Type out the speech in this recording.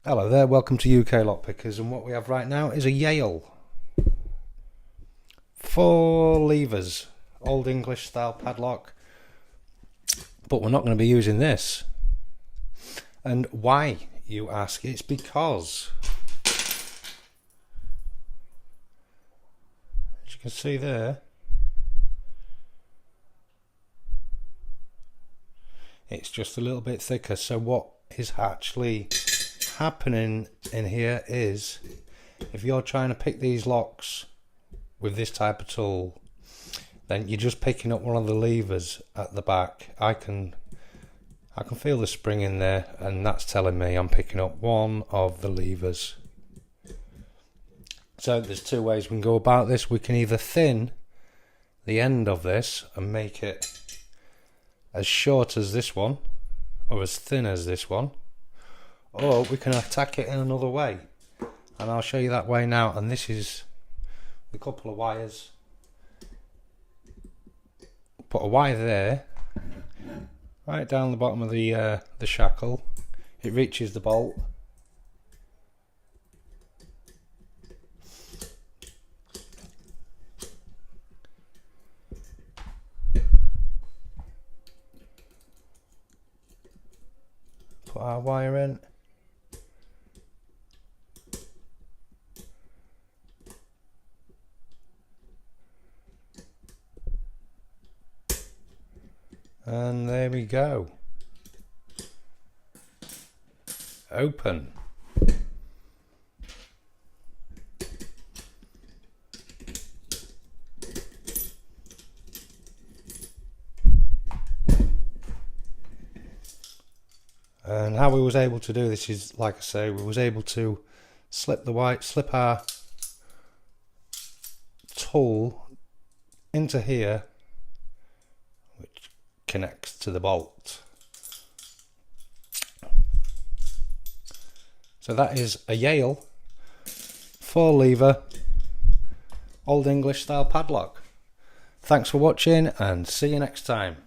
Hello there, welcome to UK Lockpickers, and what we have right now is a Yale. 4 levers, old English style padlock, but we're not going to be using this. And why, you ask? It's because, as you can see there, it's just a little bit thicker. So what is actually happening in here is, if you're trying to pick these locks with this type of tool, then you're just picking up one of the levers at the back. I can feel the spring in there, and that's telling me I'm picking up one of the levers. So there's 2 ways we can go about this. We can either thin the end of this and make it as short as this one, or as thin as this one, or we can attack it in another way, and I'll show you that way now. And this is a couple of wires. Put a wire there, right down the bottom of the shackle. It reaches the bolt. Put our wire in. And there we go. Open. And how we was able to do this is, like I say, we was able to slip our tool into here, which connects to the bolt. So that is a Yale 4 lever old English style padlock. Thanks for watching, and see you next time.